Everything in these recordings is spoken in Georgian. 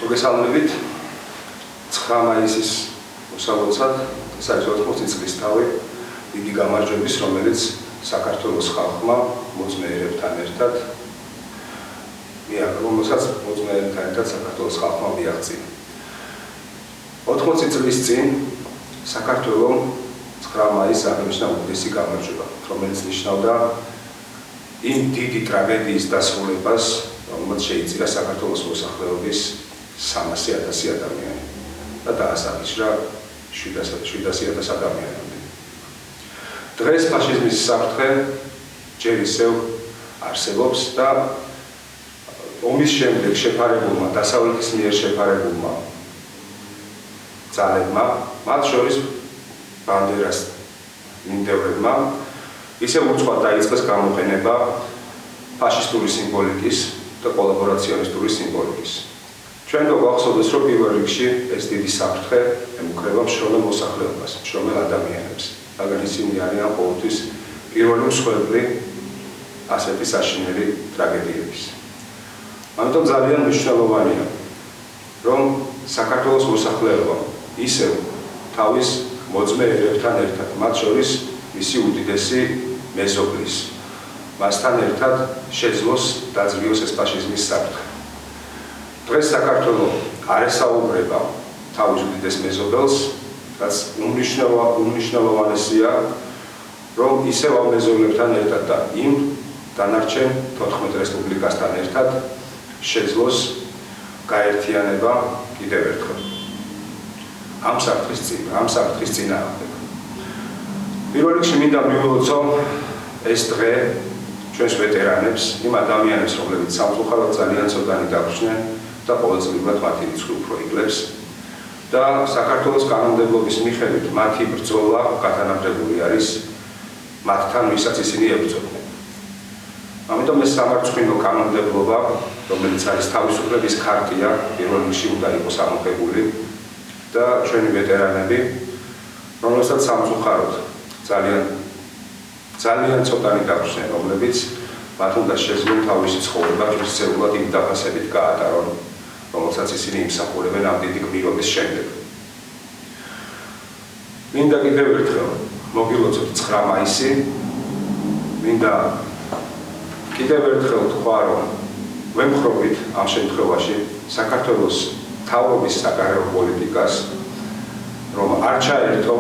მოგესალმებით 9 მაისის მოსავალსად ეს არის 80 წლის თავი დიდი გამარჯვების, რომელიც საქართველოს ხალხმა მოწმეერებთან ერთად საქართველოს ხალხმა მიაღწია. 80 წლის წინ საქართველოს 9 მაისს აღნიშნა უდიდესი გამარჯვება, რომელიც ნიშნავდა იმ დიდი ტრაგედიის დასრულებას, რომელიც შეიწირა საქართველოს მოსახლეობის 300,000 ადამიანი და დაასაბჭრა 700,000 ადამიანამდე. დღეს ფაშიზმის საფრთხე ჯერ ისევ არსებობს და ომის შემდეგ შეფარებულმა დასავლეთის მიერ შეფარებულმა ძალებმა, მათ შორის ბანდერას მიმდევრებმა ისევ უცხოდ დაიწყეს გამოყენება ფაშისტური სიმბოლიკის და კოლაბორაციონისტური სიმბოლიკის. ჩვენ გვახსოვდეს, რომ პირველ რიგში ეს დიდი საფრთხე ემუქრება მშრომელ მოსახლეობას, მშრომელ ადამიანებს, მაგრამ ისინი არიან ყოველთვის პირველი მსხვერპლი ასეთი საშინელი ტრაგედიების. ამიტომ ძალიან მნიშვნელოვანია, რომ საქართველოს მოსახლეობა ისევ თავის მოწმეერებთან ერთად, მათ შორის მისი უდიდესი მეზობლის, მასთან ერთად შეძლოს დაძლიოს ეს ფაშიზმის საფრთხე. დღეს საქართველოს არ ესაუბრება თავის უდიდეს მეზობელს, რაც უმნიშვნელოვანესია, რომ ისევ ამ მეზობლებთან ერთად და იმ დანარჩენ 14 რესპუბლიკასთან ერთად შეძლოს გაერთიანება კიდევ ერთხელ. ამ საფრთხის წინააღმდეგ. პირველ რიგში მინდა მივულოცო ეს დღე ჩვენს ვეტერანებს, იმ ადამიანებს, რომლებიც სამწუხაროდ ძალიან ცოტანი დაგვრჩნენ და ყოველწლიურად მათი რიცხვი უფრო იკლებს და საქართველოს კანონმდებლობის მიხედვით მათი ბრძოლა გათანაბრებული არის მათთან, ვისაც ისინი ებრძოდნენ. ამიტომ ეს სამარცხვინო კანონმდებლობა, რომელიც არის თავისუფლების ქარტია, პირველ რიგში უნდა იყოს ამოღებული და ჩვენი ვეტერანები, რომელსაც სამწუხაროდ ძალიან ცოტანი დაგვრჩნენ, რომლებიც მათ უნდა შეძლონ თავისი ცხოვრება ჯგუფისებურად იმ დაფასებით გაატარონ, რომელსაც ისინი იმსახურებენ ამ დიდი გმირობის შემდეგ. მინდა კიდევ ერთხელ მოგილოცოთ 9 მაისი, მინდა კიდევ ერთხელ თქვა, რომ ვემხრობით ამ შემთხვევაში საქართველოს თავრობის საგარეო პოლიტიკას, რომ არ ჩაერთო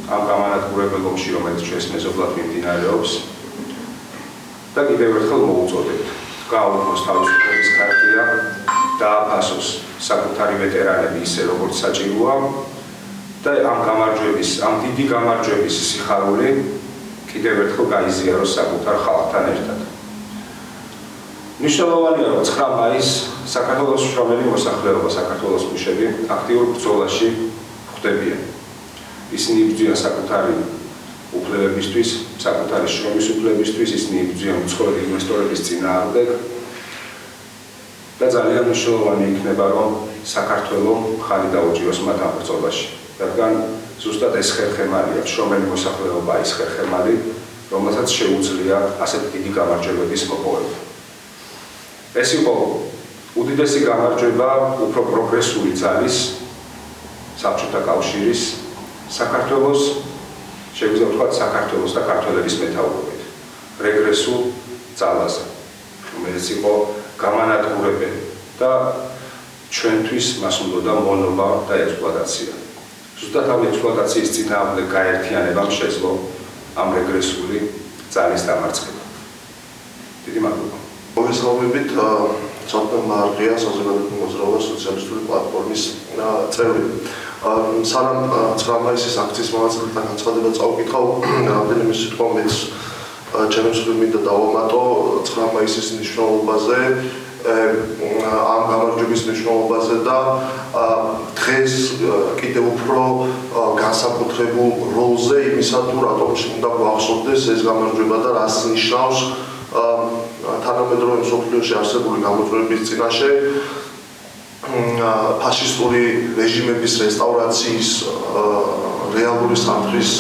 ამ გამანადგურებელ ომში, რომელიც ჩვენს მეზობლად მიმდინარეობს და კიდევ ერთხელ მოუწოდებთ, გააუქმოს თავისუფლების ქარტია, დააფასოს საკუთარი ვეტერანები ისე, როგორც საჭიროა და ამ დიდი გამარჯვების სიხარული კიდევ ერთხელ გაიზიაროს საკუთარ ხალხთან ერთად. მნიშვნელოვანია, რომ 9 მაისს საქართველოს მშრომელი მოსახლეობა, საქართველოს მუშები აქტიურ ბრძოლაში ხვდებიან. ისინი იბრძვიან საკუთარი უფლებებისთვის, საკუთარი შრომის უფლებისთვის, ისინი იბრძვიან უცხოელი ინვესტორების წინააღმდეგ და ძალიან მნიშვნელოვანი იქნება, რომ საქართველოს ხალი დაუჭიროს მათ ამ ბრძოლაში, რადგან ზუსტად ეს ხერხემალია, შრომელი მოსახლეობა ის ხერხემალი, რომელსაც შეუძლია ასეთ დიდი გამარჯვებების მოპოვება. ეს იყო უდიდესი გამარჯვება უფრო პროგრესული ძალის, საბჭოთა კავშირის, საქართველოს, შეგვიძლია ვთქვათ, საქართველოს და ქართველების მეთაურობით, რეგრესულ ძალაზე, რომელიც იყო გამანადგურებელი და ჩვენთვის მას უნდა მონობა და ექსპლუატაცია. ზუსტად ამ ექსპლუატაციის წინააღმდეგ გაერთიანებამ შეძლო ამ რეგრესული ძალის დამარცხება. დიდი მადლობა. მოგესალმებით, ცოტა მარღია საზოგადოებრივი მოძრაობა სოციალისტური პლატფორმის წევრი. სანამ 9 მაისის აქციის მონაწილეთა განცხადება წავკითხავ, რამდენიმე სიტყვა მეც ჩემი მსხვილი მინდა დავამატო 9 მაისის მნიშვნელობაზე, ამ გამარჯვების მნიშვნელობაზე და დღეს კიდევ უფრო განსაკუთრებულ როლზე იმისა, თუ რატომ უნდა გვახსოვდეს ეს გამარჯვება და რას ნიშნავს თანამედროვე მსოფლიოში არსებული გამოწვევების წინაშე ფაშისტური რეჟიმების რესტავრაციის რეალური საფრთხის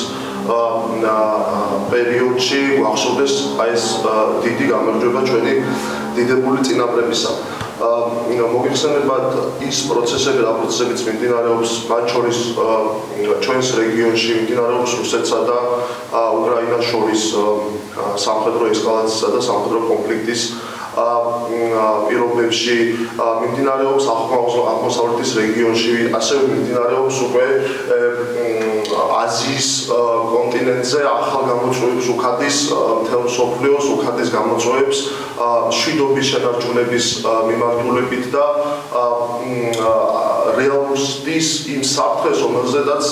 პერიოდში გვახსოვდეს ეს დიდი გამარჯვება ჩვენი დიდებული წინაპრებისა. მოგიხსენებათ ის პროცესები, რა პროცესებიც მიმდინარეობს, მათ შორის ჩვენს რეგიონში მიმდინარეობს რუსეთსა და უკრაინას შორის სამხედრო ესკალაციისა და სამხედრო კონფლიქტის პირობებში მიმდინარეობს აღმოსავლეთის რეგიონში, ასევე მიმდინარეობს უკვე აზიის კონტინენტზე ახალ გამოწვევებს უხადის მთელ მსოფლიოს უხადის გამოწვევებს შვიდობის შენარჩუნების მიმართულებით და რეალურობის იმ საფრთხეს, რომელზედაც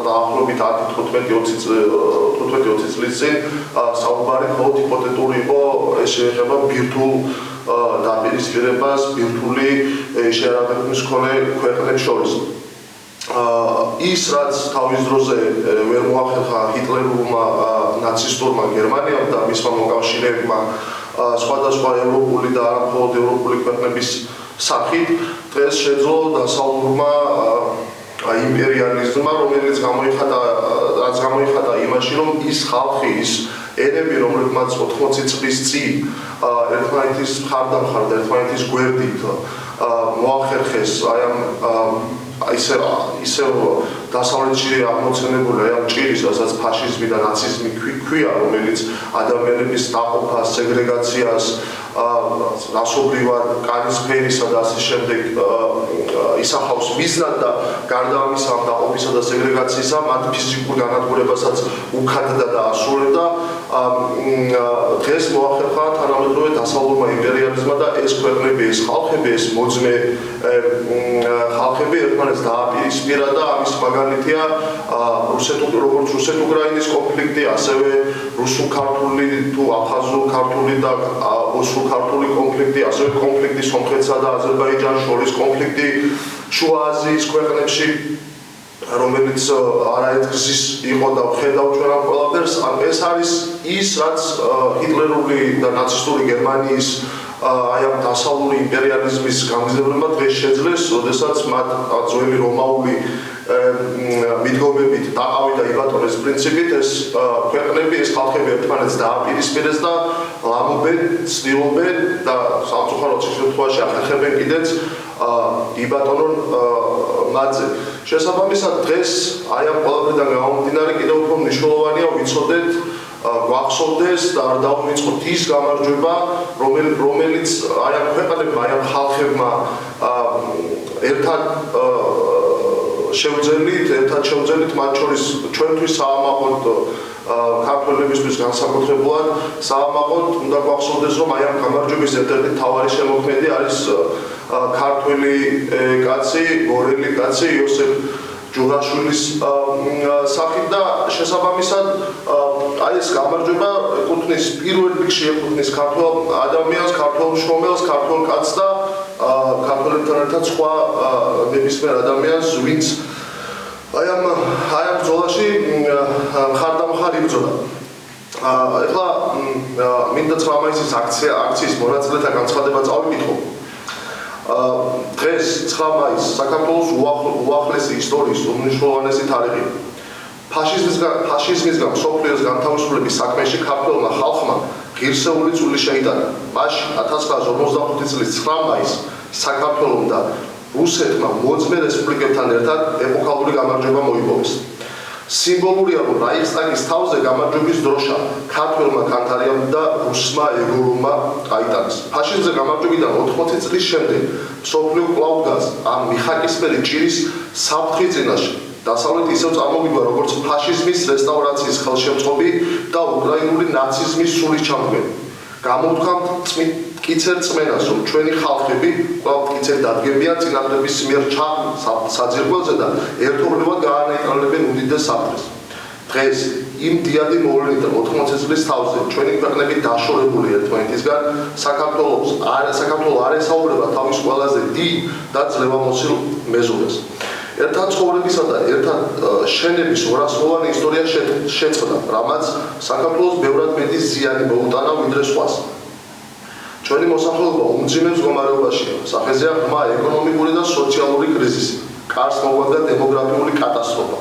დაახლოებით 10-15-20 წლის წინ საუბარი მხოლოდ ჰიპოთეტური იყო, ეს შეეხება ბირთვულ დაპირისპირებას, ბირთვული შეერაგების მქონე ქვეყნებს შორის. ის რაც თავის დროზე ვერ მოახერხა ჰიტლერულმა ნაცისტურმა გერმანიამ და მისმა მოკავშირეებმა სხვადასხვა ევროპული და არა მხოლოდ ევროპული ქვეყნების სახით, დღეს შეძლო დასავლურმა იმპერიალიზმმა, რომელიც გამოიხატა იმაში, რომ ის ხალხი, ის ერები, რომლებმაც 80 წლის წინ ერთმანეთის მხარდამხარ და ერთმანეთის გვერდით მოახერხეს ისევ დასავლეთში აღმოცენებული ამ ჭირის, რასაც ფაშიზმი და ნაციზმი ქვია, რომელიც ადამიანების დაყოფას, სეგრეგაციას, რასობრივად კანისფერისა და ასე შემდეგ ისახავს მიზნად და გარდა ამისა ამ დაყოფისა და სეგრეგაციისა მათ ფიზიკურ განადგურებასაც უხადდა და ასრულებდა. დღეს მოახერხა თანამედროვე დასავლურმა იმპერიალიზმმა და ეს ქვეყნები, ეს ხალხები, ეს მოძმე ხალხები ერთმანეთს დააპირისპირა და ამის მაგალითია როგორც რუსეთ-უკრაინის კონფლიქტი, ასევე რუსულ-ქართული თუ აფხაზურ-ქართული და ოსურ-ქართული კონფლიქტი, ასევე კონფლიქტი სომხეთსა და აზერბაიჯანს შორის კონფლიქტი შუა აზიის ქვეყნებში, რომელიც არაერთგზის იყო და ხედავ ჩვენ ამ ყველაფერს, ეს არის ის, რაც ჰიტლერული და ნაცისტური გერმანიის აი ამ დასავლური იმპერიალიზმის გამგზავრება დღეს შეძლეს, როდესაც მათ ძველი რომაული მიდგომებით დაყავდა იბატონეს პრინციპით, ეს ქვეყნები, ეს ხალხები ერთმანეთს დააპირისპირეს და ლამობენ, ცდილობენ და სამწუხაროდ შემთხვევაში ახერხებენ კიდეც იბატონონ მათზე. შესაბამისად დღეს აი ამ ყველაფერიდან გამომდინარე კიდევ უფრო მნიშვნელოვანია ვიცოდეთ, გვახსოვდეს და არ დავივიწყოთ ის გამარჯვება, რომელიც აი ამ ქვეყნებმა, აი ამ ხალხებმა ერთად შევძელით მათ შორის ჩვენთვის საამაყოდ ქართველებისთვის განსაკუთრებულად საამაყოდ უნდა გვახსოვდეს, რომ აი ამ გამარჯვების ერთ-ერთი მთავარი შემოქმედი არის ქართველი კაცი, გორელი კაცი იოსებ ჯურაშვილის სახით და შესაბამისად აი ეს გამარჯვება ეკუთვნის პირველ რიგში ეკუთვნის ქართველ ადამიანს, ქართველ მშრომელს, ქართველ კაცს და ქართველებთან ერთად სხვა ნებისმიერ ადამიანს, ვინც აი ამ ბრძოლაში მხარდამხარ იბრძოდა. ეხლა მინდა 9 მაისის აქციის მონაწილეთა განცხადება წავიკითხო. დღეს 9 მაისი საქართველოს უახლესი ისტორიის უმნიშვნელოვანესი თარიღია. ფაშიზმისგან მსოფლიოს განთავისუფლების საქმეში ქართველმა ხალხმა ღირსეული წვლილი შეიტანა. მაშინ 1945 წლის 9 მაისს საქართველომ და რუსეთმა მოძმე რესპუბლიკებთან ერთად ეპოქალური გამარჯვება მოიპოვეს. სიმბოლურია, რომ რაიხსტაგის თავზე გამარჯვების დროშა ქართველმა კანთარიამ და რუსმა ეგორუმმა აიტანეს. ფაშიზმზე გამარჯვებიდან 80 წლის შემდეგ მსოფლიო კვლავ დგას ამ მიხაკისფერი ჭირის საფრთხის წინაშე. დასავლეთი ისევ წარმოგიდგა როგორც ფაშიზმის რესტავრაციის ხელშემწყობი და უკრაინული ნაციზმის სულის ჩამდგმელი. გამოვთქვამთ მტკიცერ წმენას, რომ ჩვენი ხალხები კვლავ მტკიცერ დადგებიან წინაპრების მიერ ჩაყრილ საძირკველზე და ერთობლივად გაანეიტრალებენ უდიდეს საფრთხეს. დღეს იმ დიადი მოვლენიდან 80 წლის თავზე ჩვენი ქვეყნები დაშორებული ერთმანეთისგან საქართველო არ ესაუბრება თავის ყველაზე დიდ და ძლევამოსილ მეზობელს. ერთად ცხოვრებისა და ერთად შენების 200-ლოვანი ისტორია შეწყდა, რამაც საქართველოს ბევრად მეტი ზიანი მოუტანა ვიდრე სხვას. ჩვენი მოსახლეობა უმძიმე მდგომარეობაშია, სახეზეა ღრმა ეკონომიკური და სოციალური კრიზისი, კარს მოგვადგა დემოგრაფიული კატასტროფა,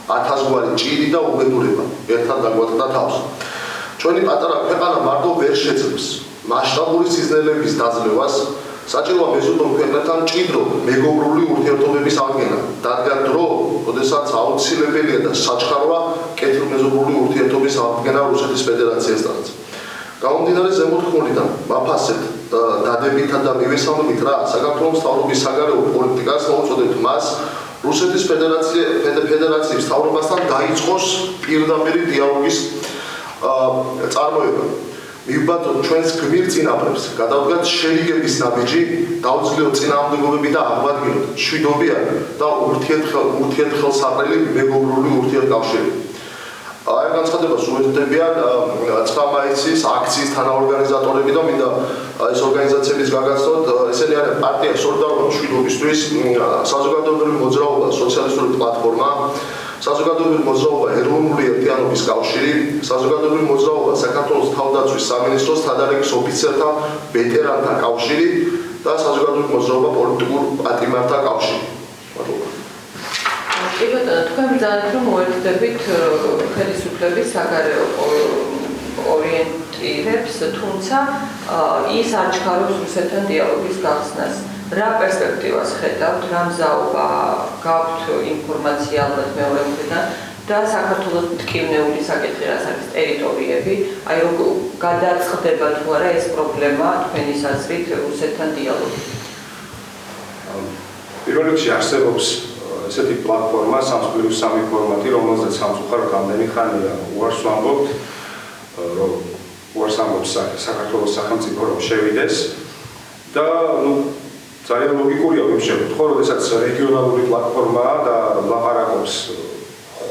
1000-გვარი ჭირი და უბედურება ერთად დაგვატყდა თავს. ჩვენი პატარა ქვეყანა მარტო ვერ შეძლებს მასშტაბური სიზნელების დაძლევას საჭიროა მეზობელ ქვეყნებთან მჭიდრო მეგობრული ურთიერთობების აღდგენა. დადგა დრო, როდესაც აუცილებელია და საჩქაროა კეთილმეზობლური ურთიერთობის აღდგენა რუსეთის ფედერაციასთანაც. გამომდინარე ზემოთქმულიდან, მაფასეთ დადებითა და მივესალმებით რა, საქართველოს მთავრობის საგარეო პოლიტიკას მოუწოდებთ მას რუსეთის ფედერაციის მთავრობასთან დაიწყოს პირდაპირი დიალოგის წარმოება. მივბატონთ ჩვენს გმირ წინაპრებს, გადავდგათ შერიგების ნაბიჯი, დავძლეოთ წინააღმდეგობები და აღვადგინოთ მშვიდობიანი და ურთიერთხელსაყრელი მეგობრული ურთიერთკავშირი. აი განცხადებას უერთდებიან 9 მაისის აქციის თანაორგანიზატორები და მინდა ეს ორგანიზაციების გაგაცნოთ, ესენი არიან პარტია სოლიდარობა მშვიდობისთვის, საზოგადოებრივი მოძრაობა სოციალისტური პლატფორმა, საზოგადოებრივი მოძრაობა ეროვნული ერთიანობის კავშირი, საზოგადოებრივი მოძრაობა საქართველოს თავდაცვის სამინისტროს თადარიგის ოფიცერთა ვეტერანთა კავშირი და საზოგადოებრივი მოძრაობა პოლიტიკურ პატიმართა კავშირი. თქვენ ბრძანეთ რომ მოერთდებით ხელისუფლების საგარეო ორიენტირებს, თუმცა ის არ ჩქარობს რუსეთთან დიალოგის გახსნას. რა პერსპექტივას ხედავთ, რა მზაობა გაქვთ ინფორმაცია ალბათ მეორე მხრიდან და საქართველოს მტკივნეული საკითხი რაც არის ტერიტორიები, აი რომ გადაწყდება თუ არა ეს პრობლემა თქვენი აზრით რუსეთთან დიალოგი? პირველ რიგში არსებობს ესეთი პლატფორმა 3+3 ფორმატი, რომელზეც სამწუხაროდ ამდენი ხანია უარს ვამბობთ, რომ უარს ამბობს საქართველოს სახელმწიფო რომ შევიდეს და ძალიან ლოგიკურია ვიმშევთ, ხო, როდესაც რეგიონალური პლატფორმაა და ლაპარაკობს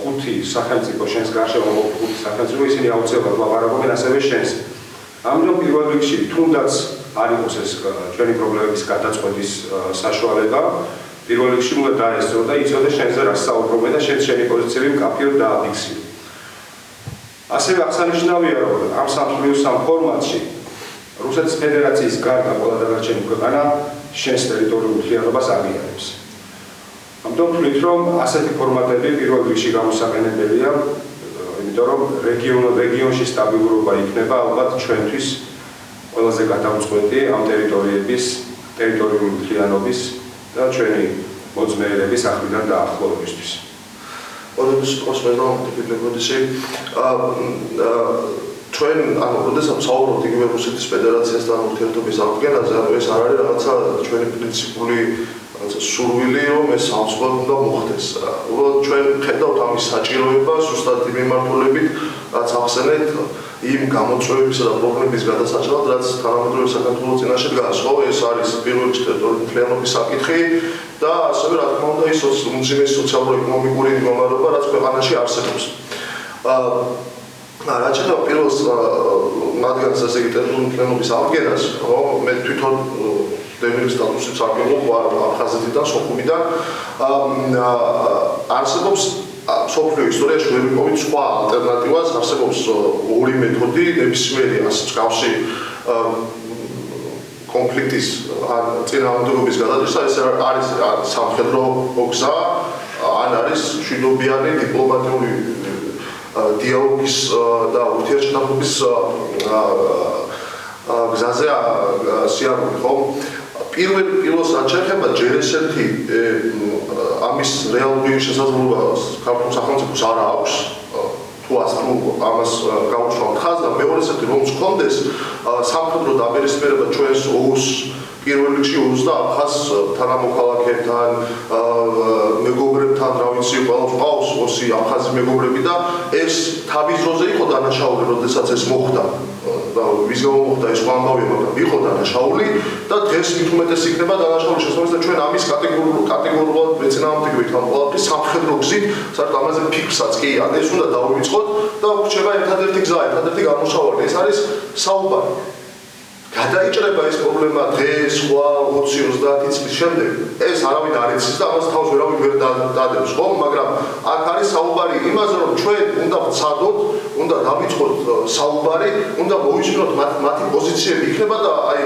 5 სახელმწიფო შენს გარშემო 5 სახელმწიფო, ისინი აუცილებლად ლაპარაკობენ ასევე შენს. ამიტომ პირველ რიგში თუნდაც არ იყოს ეს ჩვენი პრობლემების გადაწყვეტის საშუალება, პირველ რიგში უნდა დაესწრო და იცოდე შენზე რა საუბრობენ და შენი პოზიციები მკაფიოდ დააფიქსირო. ასევე აღსანიშნავია, რომ ამ 3+3 ფორმატში რუსეთის ფედერაციის გარდა ყველა დანარჩენი ქვეყანა შენს ტერიტორიულ მთლიანობას აღიარებს. ამიტომ ვთვლით, რომ ასეთი ფორმატები პირველ რიგში გამოსაყენებელია, იმიტომ რომ რეგიონში სტაბილურობა იქნება ალბათ ჩვენთვის ყველაზე გადამწყვეტი ამ ტერიტორიების ტერიტორიული მთლიანობის და ჩვენი მოძმეერების ახლიდან დაახლოებისთვის. Odată prosperăm tipicul ჩვენ ანუ როდესაც საუბრობთ იგივე რუსეთის ფედერაციასთან ურთიერთობის აღდგენაზე, ანუ ეს არ არის რაღაცა ჩვენი პრინციპული რაღაცა სურვილი, რომ ეს სამწუხაროდ უნდა მოხდეს. უბრალოდ ჩვენ ხედავთ ამის საჭიროებას ზუსტად იმ მიმართულებით, რაც ახსენეთ იმ გამოწვევებისა და პრობლემების გადასაჭრელად, რაც თანამედროვე საქართველოს წინაშე დგას, ხო? ეს არის პირველ რიგში ტერიტორიული მთლიანობის საკითხი და ასევე რა თქმა უნდა ის უმძიმესი სოციალურ-ეკონომიკური მდგომარეობა, რაც ქვეყანაში არსებობს. რაც შეეხება პირველ მათგანს ასე იგი ტერიტორიული მთლიანობის აღდგენას, ხო, მე თვითონ დემინის სტატუსით სარგებლობ აფხაზეთიდან, სოხუმიდან, არსებობს სოფლიო ისტორიაში ვერ ვიპოვეთ სხვა ალტერნატივას, არსებობს ორი მეთოდი, ნებისმიერი მსგავსი კონფლიქტის ან წინააღმდეგობის გადაჭრა, ეს არის სამხედრო გზა, ან არის მშვიდობიანი დიპლომატიური დიალოგის და ურთიერთშეთანხმების გზაზე სიარული, ხო? პირველს რაც შეეხება ჯერ ესეთი ამის რეალური შესაძლებლობა საქართველოს სახელმწიფოს არ აქვს თუ ამას გაუშვამთ ხაზს და მეორე ესეთი რომ გქონდეს სამხედრო დაპირისპირება ჩვენს ოს პირველ რიგში ოს და აფხაზ თანამოქალაქეებთან მეგობრებთან რა ვიცი ყველა ყავს ოსი აფხაზი მეგობრები და ეს თავის დროზე იყო დანაშაული როდესაც ეს მოხდა და ვის გამო მოხდა ეს ამბავია მაგრამ იყო დანაშაული და დღეს მით უმეტეს იქნება დანაშაული შესაძლებელი და ჩვენ ამის კატეგორიულად მეცნამდებით ამ ყველაფრის სამხედრო გზით საერთოდ ამაზე ფიქრსაც კი ან ეს უნდა დავივიწყოთ და ვრჩება ერთადერთი გზა ერთადერთი გამოსავალი ეს არის საუბარი გადაიჭრება ეს პრობლემა დღეს, სხვა 20-30 წლის შემდეგ. ეს არავინ არ იცის და ამას თავს ვერავინ ვერ დადებს, ხო? მაგრამ აქ არის საუბარი იმაზე, რომ ჩვენ უნდა ვცადოთ, უნდა დავიწყოთ საუბარი, უნდა მოვიჩინოთ მათი პოზიციები იქნება და აი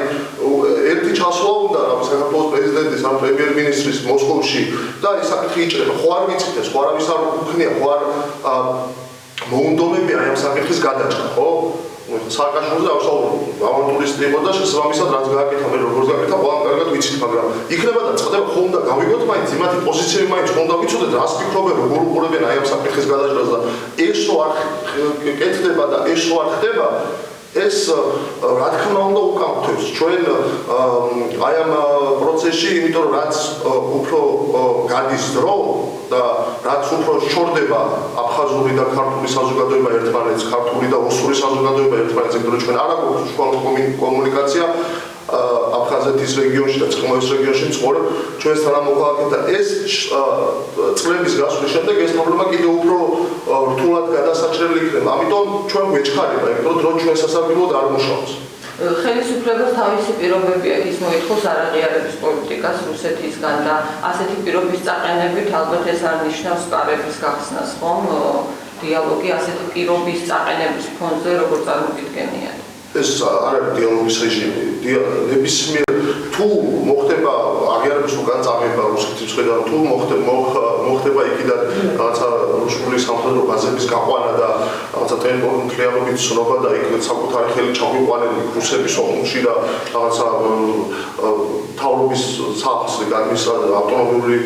ერთი ჩასვლა უნდა რა საქართველოს პრეზიდენტის ან პრემიერ-მინისტრის მოსკოვში და ეს საკითხი იჭრება. ხო არ ვიცით, ხო არავის არ უქნია, ხო არ მოუნდომებია ამ საკითხის გადაჭრა, ხო? სააკაშვილზე ავანტურისტი იყო და შესაბამისად რაც გააკეთა მე როგორც გააკეთა ყველამ კარგად ვიცით, მაგრამ იქნება და წდება ხომ და გავიგოთ მაინც იმათი პოზიციები მაინც ხომ და ვიცოდეთ რას ფიქრობენ როგორ უყურებენ აი ამ საკითხის გადაჭრას და ეს რო არ კეთდება და ეს რო არ ხდება ეს რა თქმა უნდა უკამთებს ჩვენ აი ამ პროცესში, იმიტომ რომ რაც უფრო გადის დრო და რაც უფრო შორდება აფხაზური და ქართული საზოგადოება ერთმანეთს, ქართული და ოსური საზოგადოება ერთმანეთს, იმიტომ რომ ჩვენ არ აქვს უშუალო კომუნიკაცია აფხაზეთის რეგიონში და ცხინვალის რეგიონში მცხოვრებ ჩვენს თანამოქალაქეთა და ეს წლების გასვლის შემდეგ ეს პრობლემა კიდევ უფრო რთულად გადასაჭრელი იქნება. ამიტომ ჩვენ გვეჩქარება, იმიტომ რომ დრო ჩვენ სასარგებლოდ არ მუშაობს. ხელისუფლებას თავისი პირობები აქვს, ის მოითხოვს არაღიარების პოლიტიკას რუსეთისგან და ასეთი პირობის წაყენებით ალბათ ეს არ ნიშნავს სპარების გახსნას, ხომ? დიალოგი ასეთი პირობის წაყენების ფონზე როგორ წარმოგიდგენიათ? ეს არ არის დიალოგის რეჟიმი. ნებისმიერ თუ მოხდება აღიარების უკან წამება რუსეთის მხრიდან, თუ მოხდება იქიდან რაღაცა რუსული სამხედრო ბაზების გაყვანა და რაღაცა ტერიტორიული მთლიანობის ცნობა და იქ საკუთარი ხელი ჩაგვიყვანენ რუსების ომში და რაღაცა თავრობის სახლს ადმინისტრაციული ავტონომიური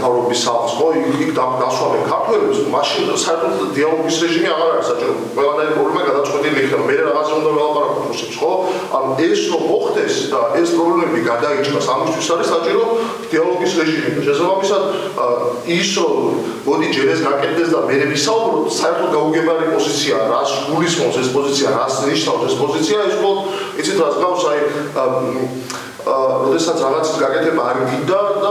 თავრობის სახლს ხო იქ დასვამენ ქართველებს, მაშინ საერთოდ დიალოგის რეჟიმი აღარ არის საჭირო. ყველანაირი პრობლემა გადაწყვეტილი იქნება. მე რაღაცა უნდა ველაპარაკოთ რუსებს, ხო? ან ეს რომ მოხდეს და ეს პრობლემები გადაიჭრას, ამისთვის არის საჭირო დიალოგის რეჟიმი. შესაბამისად ის რომ მოდი ჯერ ეს გაკეთდეს და მე ვისაუბროთ, საერთოდ გაუგებარი პოზიციაა, რას გულისხმობს ეს პოზიცია, რას ნიშნავს ეს პოზიცია, ის მხოლოდ იცით რას გავს აი როდესაც რაღაცის გაკეთება არ გინდა და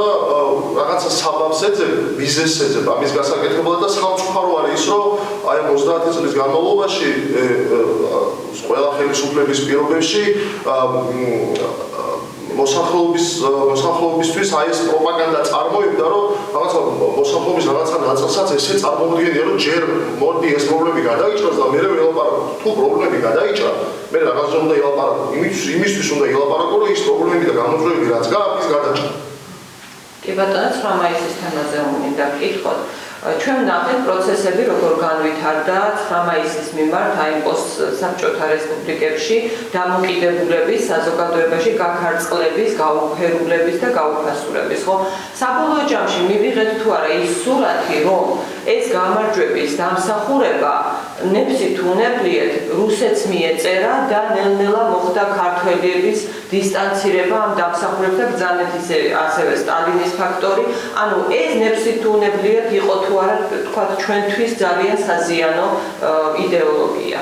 რაღაცა საბაბს ეძებ, მიზეზს ეძებ ამის გასაკეთებლად და სამწუხარო არის ის, რომ აი 30 წლის განმავლობაში ყველა ხელისუფლების პირობებში მოსახლეობისთვის აი ეს პროპაგანდა წარმოებდა, რომ რაღაცა მოსახლეობის რაღაცა ნაწილსაც ესე წარმოუდგენია, რომ ჯერ მოდი ეს პრობლემები გადაიჭრას და მერე ველაპარაკოთ. თუ პრობლემები გადაიჭრა, მე რაღაცა უნდა ელაპარაკო. იმისთვის უნდა ელაპარაკო, რომ ის პრობლემები და გამოწვევები რაც გააქვს, ის გადაჭრა. კი ბატონო, 9 მაისის თემაზე უნდა ვკითხოთ. ჩვენ ვნახეთ პროცესები როგორ განვითარდა 9 მაისის მიმართ აი პოსტსაბჭოთა რესპუბლიკებში დამოკიდებულების საზოგადოებაში გაქარწყლების, გაუფერულების და გაუფასურების, ხო? საბოლოო ჯამში მივიღეთ თუ არა ის სურათი, რომ ეს გამარჯვების დამსახურება ნებსით უნებლიეთ რუსეთს მიეწერა და ნელ-ნელა მოხდა ქართველების დისტანცირება ამ დამსახურებთან ბრძანეთ ასევე სტალინის ფაქტორი. ანუ ეს ნებსით უნებლიეთ იყო თუ არა თქვა ჩვენთვის ძალიან საზიანო იდეოლოგია.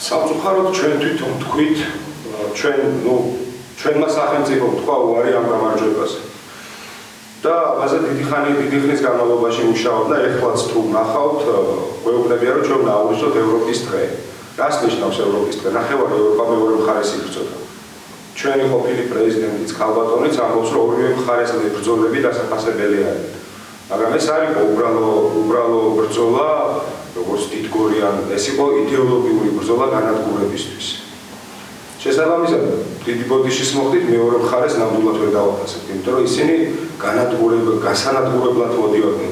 სამწუხაროდ ჩვენ თვითონ თქვით, ჩვენმა სახელმწიფომ თქვა უარი ამ გამარჯვებაზე. და ამაზე დიდი ხნის განმავლობაში მუშაობდა, ეხლაც თუ ნახავთ, გვეუბნებია რომ ჩვენ ვაუღიშოთ ევროპის დღე. რას ნიშნავს ევროპის დღე? ნახევარი ევროპა მეორე მხარეს იბრძოდა. ჩვენი ყოფილი პრეზიდენტიც ქალბატონიც ამბობს, რომ ორივე მხარეს ბრძოლები დასაფასებელი არის. მაგრამ ეს არ იყო უბრალო ბრძოლა, როგორც დიდგორიან, ეს იყო იდეოლოგიური ბრძოლა განადგურებისთვის. შესაბამისად, დიდი ბოდიშის მოხდით მეორე მხარეს ნამდვილად ვერ დავაფასებთ, იმიტომ რომ ისინი გასანადგურებლად მოდიოდნენ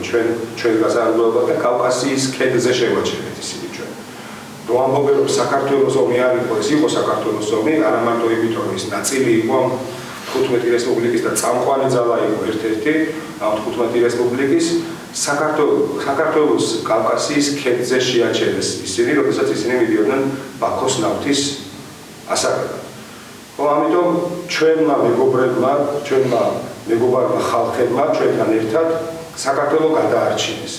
ჩვენ გასანადგურებლად და კავკასიის ქედზე შევაჩერეთ ისინი ჩვენ. რომ ამბობენ რომ საქართველოს ომი არ იყო, ეს იყო საქართველოს ომი, არა მარტო იმიტომ რომ ის ნაწილი იყო 15 რესპუბლიკის და წამყვანი ძალა იყო ერთ-ერთი ამ 15 რესპუბლიკის საქართველოს კავკასიის ქედზე შეაჩერეს ისინი, როდესაც ისინი მიდიოდნენ ბაქოს ნავთის ასაკად. ხო, ამიტომ ჩვენმა მეგობრებმა, ჩვენმა მეგობარმა ხალხებმა ჩვენთან ერთად საქართველოს გადაარჩინეს.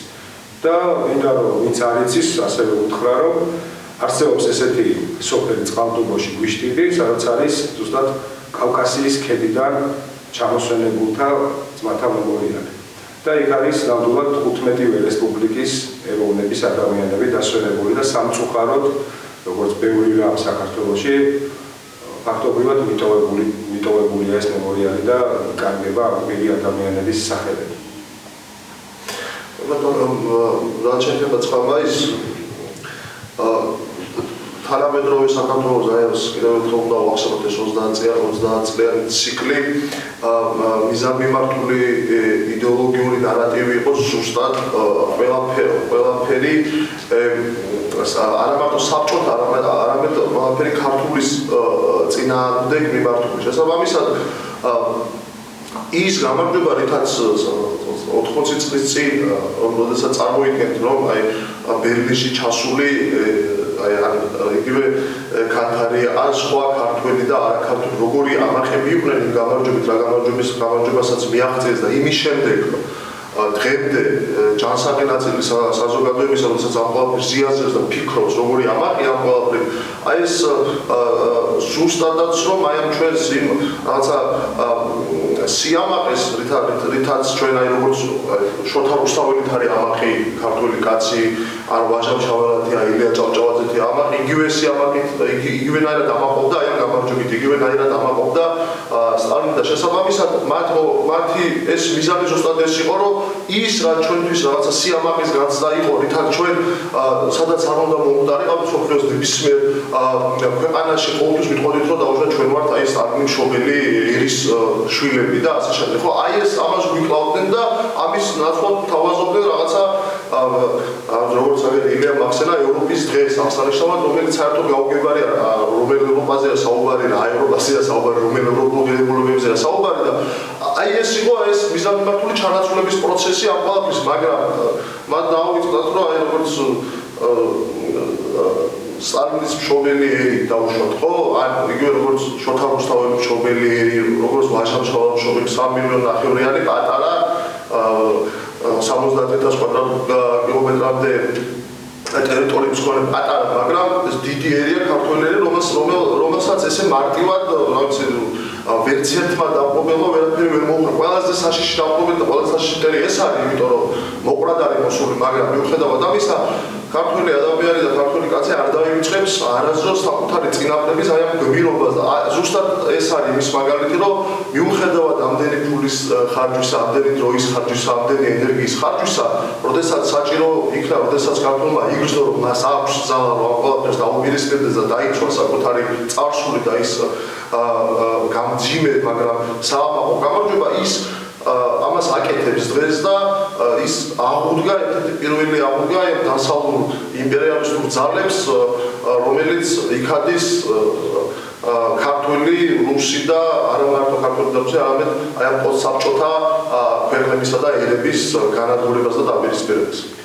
და მინდა რომ ვინც არ იცის, ასევე უთხრა რომ არსებობს ესეთი სოფელი წყალტუბოში გვიშტიდი, სადაც არის ზუსტად კავკასიის ქედიდან ჩამოსვენებულთა ძმათა მემორიალი. და იქ არის ნამდვილად 15-ვე რესპუბლიკის ეროვნების ადამიანები დასვენებული და სამწუხაროდ, როგორც ბევრი რამ საქართველოში, ფაქტობრივად მიტოვებულია ეს მემორიალი და კარგება ამგვარი ადამიანების სახელები. რაც შეეხება 9 მაისს, თანამედროვე საქართველოს აეროს კიდევ ერთხელ უნდა ვახსენოთ ეს 30 წლიანი ციკლი მიზანმიმართული იდეოლოგიური ნარატივი იყო ზუსტად ყველაფერი წინასწარ. არა მარტო საბჭოთა, არამედ ყველაფერი ქართულის წინააღმდეგ მიმართული. შესაბამისად, ის გამარჯვება, რითაც 80 წლის წინ, როდესაც წარმოიდგენთ, რომ ბერლინში ჩასული იგივე ქანთარი ან სხვა ქართველი და არაქართული როგორი ამახები იყვნენ იმ გამარჯვებით, რა გამარჯვებასაც მიაღწიეს და იმის შემდეგ დღემდე ჯანსაღი ნაწილი საზოგადოებისა, როდესაც ამ ყველაფერს ზიაზებს და ფიქრობს, როგორი ამაყი ამ ყველაფერი, ეს ზუსტადაც რომ ამ ჩვენს იმ რაღაცა სიამაყეს, რითაც ჩვენ როგორც შოთა რუსთაველით არის ამაყი ქართული კაცი, ან ვაჟა ჩავალათი, ილია ჭავჭავაძეთი ამაყი, იგივე სიამაყით, იგივენაირად ამაყობდა ამ გამარჯვებით, იგივენაირად ამაყობდა სტალინი და შესაბამისად მათი ეს მიზანი ზუსტად ეს იყო, რომ ის რაც ჩვენთვის რაღაცა სიამაყის განცდა იყო, რითაც ჩვენ სადაც არ უნდა მომხდარიყავთ მსოფლიოს ნებისმიერ ქვეყანაში ყოველთვის ვიტყოდით, რომ დაუშვათ ჩვენ ვართ აი სტალინი მშობელი ერის შვილები და ასე შემდეგ. ხო, აი ეს ამას გვიკლავდნენ და ამის ნაცვლად თავაზობდნენ რაღაცა როგორც ილია მახსენა ევროპის დღეს აღსანიშნავად, რომელიც საერთოდ გაუგებარი არა, რომელ ევროპაზეა საუბარი, რა ევროპაზეა საუბარი, რომელ ევროპულებებზეა საუბარი და აი ეს იყო ეს მიზანმიმართული ჩანაცვლების პროცესი ამ ყველაფრის, მაგრამ მათ დაუვიწყდათ, რომ აი როგორც სტალინის მშობელი ერი დაუშვათ, ხო? ან იგივე როგორც შოთა რუსთაველის მშობელი ერი, როგორც ვაჟა მშობელი 3 მილიონი ნახევრიანი პატარა 70,000 კვადრატკილომეტრამდე ტერიტორიის მქონე პატარა, მაგრამ ეს დიდი ერია ქართველი ერი, რომელსაც ესე მარტივად, რა ვიცი, ვერც ერთმა დამპყრობელმა ვერაფერი ვერ მოუყრა. ყველაზე საშიში დამპყრობელი და ყველაზე საშიში ეს არის, იმიტომ რომ მოყრად არის მოსული, მაგრამ მიუხედავად ამისა, ქართველი ადამიანი და ქართული კაცი არ დაივიწყებს არასდროს საკუთარი წინაპრების აი ამ გმირობას და ზუსტად ეს არის იმის მაგალითი, რომ მიუხედავად ამდენი ფულის ხარჯვისა, ამდენი დროის ხარჯვისა, ამდენი ენერგიის ხარჯვისა, როდესაც საჭირო იქნა, როდესაც ქართულმა იგრძნო, რომ მას აქვს ძალა, რომ ამ ყველაფერს დაუპირისპირდეს და დაიცვა საკუთარი წარსული და ის გამძიმე, მაგრამ საამაყო გამარჯვება ის ამას აკეთებს დღეს და ის აღუდგა ერთ-ერთი პირველი აღუდგა იმ დასავლურ იმპერიალისტურ ძალებს, რომელიც იქადის ქართული, რუსი და არა მარტო ქართული და რუსი, არამედ აი ამ პოსტსაბჭოთა ქვეყნებისა და ერების განადგურებას და დაპირისპირებას.